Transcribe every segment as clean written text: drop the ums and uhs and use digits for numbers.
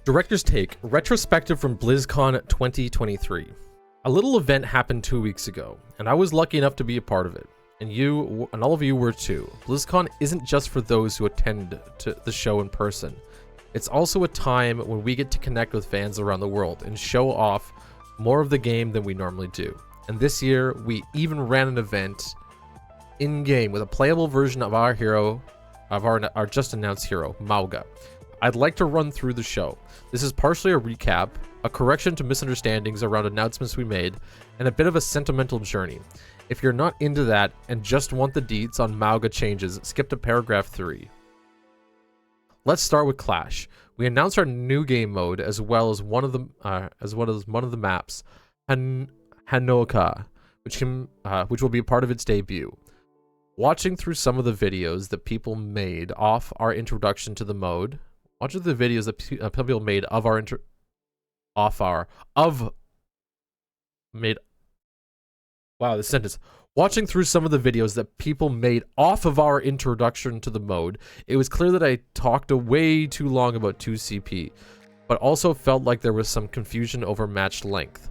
Director's Take, Retrospective from Blizzcon 2023. A little event happened 2 weeks ago, and I was lucky enough to be a part of it. And you, and all of you were too. Blizzcon isn't just for those who attend to the show in person. It's also a time when we get to connect with fans around the world and show off more of the game than we normally do. And this year, we even ran an event in-game with a playable version of our hero, of our just announced hero, Mauga. I'd like to run through the show. This is partially a recap, a correction to misunderstandings around announcements we made, and a bit of a sentimental journey. If you're not into that and just want the deets on Mauga changes, skip to paragraph 3. Let's start with Clash. We announced our new game mode as well as one of the maps, Hanoka, which will be a part of its debut. Watching through some of the videos that people made off our introduction to the mode, watching the videos that people made of our Watching through some of the videos that people made off of our introduction to the mode, it was clear that I talked way too long about 2CP, but also felt like there was some confusion over match length.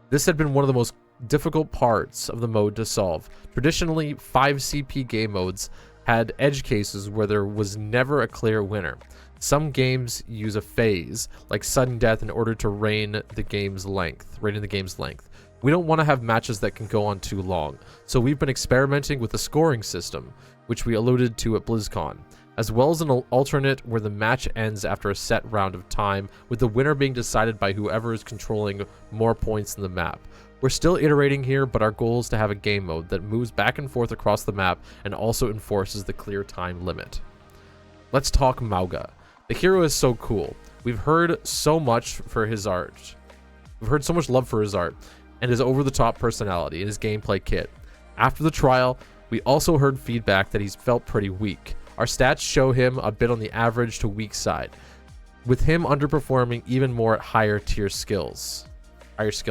This had been one of the most difficult parts of the mode to solve. Traditionally, 5CP game modes had edge cases where there was never a clear winner. Some games use a phase, like sudden death, in order to rein the game's length. We don't want to have matches that can go on too long, so we've been experimenting with a scoring system, which we alluded to at BlizzCon, as well as an alternate where the match ends after a set round of time, with the winner being decided by whoever is controlling more points in the map. We're still iterating here, but our goal is to have a game mode that moves back and forth across the map and also enforces the clear time limit. Let's talk Mauga. The hero is so cool. We've heard so much for his art. We've heard so much love for his art and his over-the-top personality and his gameplay kit. After the trial, we also heard feedback that he's felt pretty weak. Our stats show him a bit on the average to weak side, with him underperforming even more at higher skill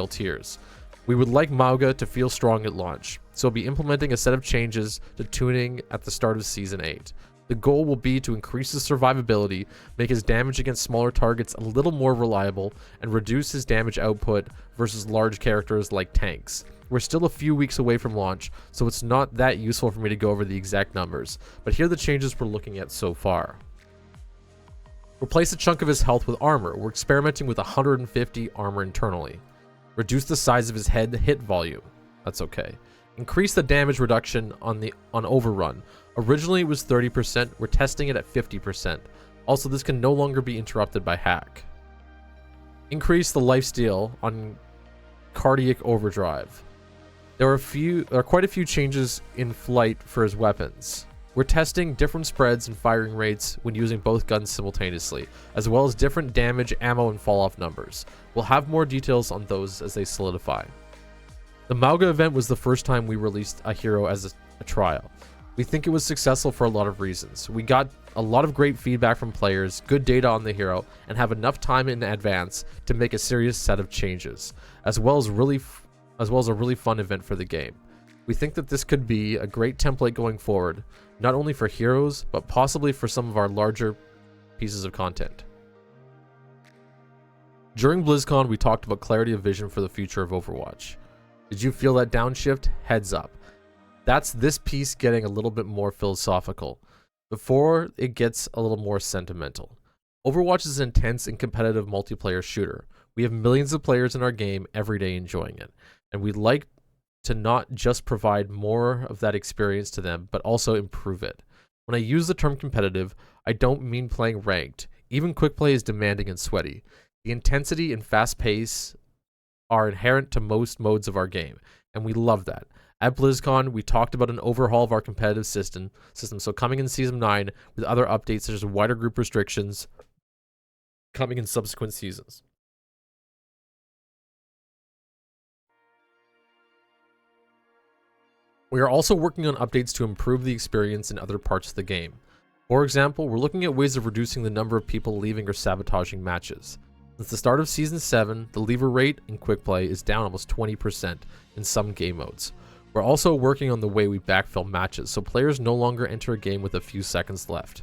tiers. We would like Mauga to feel strong at launch, so we'll be implementing a set of changes to tuning at the start of Season 8. The goal will be to increase his survivability, make his damage against smaller targets a little more reliable, and reduce his damage output versus large characters like tanks. We're still a few weeks away from launch, so it's not that useful for me to go over the exact numbers, but here are the changes we're looking at so far. Replace a chunk of his health with armor. We're experimenting with 150 armor internally. Reduce the size of his head hit volume. That's okay. Increase the damage reduction on overrun. Originally it was 30%, we're testing it at 50%. Also, this can no longer be interrupted by hack. Increase the lifesteal on cardiac overdrive. There are quite a few changes in flight for his weapons. We're testing different spreads and firing rates when using both guns simultaneously, as well as different damage, ammo, and fall-off numbers. We'll have more details on those as they solidify. The Mauga event was the first time we released a hero as a trial. We think it was successful for a lot of reasons. We got a lot of great feedback from players, good data on the hero, and have enough time in advance to make a serious set of changes, as well as a really fun event for the game. We think that this could be a great template going forward, not only for heroes, but possibly for some of our larger pieces of content. During BlizzCon, we talked about clarity of vision for the future of Overwatch. Did you feel that downshift? Heads up. That's this piece getting a little bit more philosophical before it gets a little more sentimental. Overwatch is an intense and competitive multiplayer shooter. We have millions of players in our game every day enjoying it, and we'd like to not just provide more of that experience to them, but also improve it. When I use the term competitive, I don't mean playing ranked. Even quick play is demanding and sweaty. The intensity and fast pace are inherent to most modes of our game, and we love that. At BlizzCon, we talked about an overhaul of our competitive system, so coming in Season 9 with other updates such as wider group restrictions coming in subsequent seasons. We are also working on updates to improve the experience in other parts of the game. For example, we're looking at ways of reducing the number of people leaving or sabotaging matches. Since the start of Season 7, the leaver rate in quick play is down almost 20% in some game modes. We're also working on the way we backfill matches, so players no longer enter a game with a few seconds left.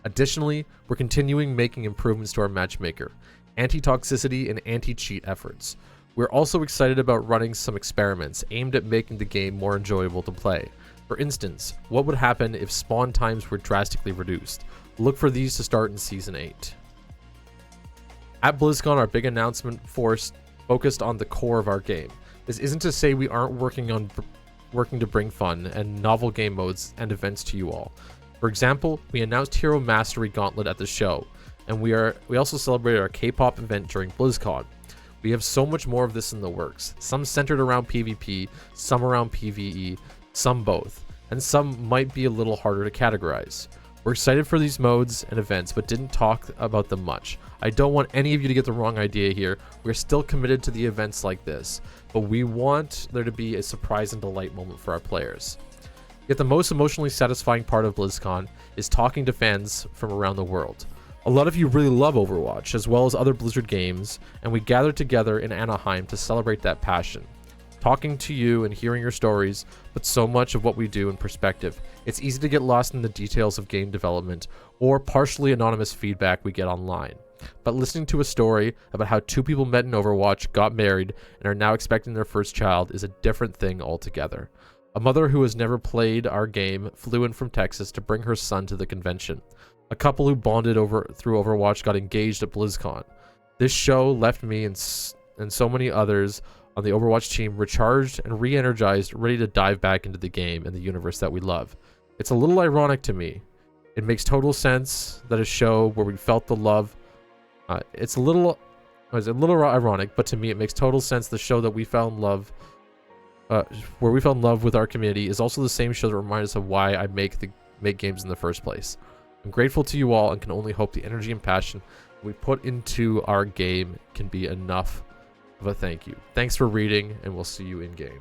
Additionally, we're continuing making improvements to our matchmaker. anti-toxicity, and anti-cheat efforts. We're also excited about running some experiments aimed at making the game more enjoyable to play. For instance, what would happen if spawn times were drastically reduced? Look for these to start in Season 8. At BlizzCon, our big announcement focused on the core of our game. This isn't to say we aren't working to bring fun and novel game modes and events to you all. For example, we announced Hero Mastery Gauntlet at the show, and we also celebrated our K-pop event during BlizzCon. We have so much more of this in the works, some centered around PvP, some around PvE, some both, and some might be a little harder to categorize. We're excited for these modes and events, but didn't talk about them much. I don't want any of you to get the wrong idea here. We're still committed to the events like this, but we want there to be a surprise and delight moment for our players. Yet the most emotionally satisfying part of BlizzCon is talking to fans from around the world. A lot of you really love Overwatch, as well as other Blizzard games, and we gathered together in Anaheim to celebrate that passion. Talking to you and hearing your stories puts so much of what we do in perspective. It's easy to get lost in the details of game development or partially anonymous feedback we get online. But listening to a story about how two people met in Overwatch, got married, and are now expecting their first child is a different thing altogether. A mother who has never played our game flew in from Texas to bring her son to the convention. A couple who bonded through Overwatch got engaged at BlizzCon. This show left me and so many others on the Overwatch team recharged and re-energized, ready to dive back into the game and the universe that we love. It's a little ironic to me. It makes total sense that a show where we felt the love, it's a little ironic, but to me it makes total sense the show that we fell in love, where we fell in love with our community is also the same show that reminds us of why I make games in the first place. I'm grateful to you all and can only hope the energy and passion we put into our game can be enough of a thank you. Thanks for reading, and we'll see you in game.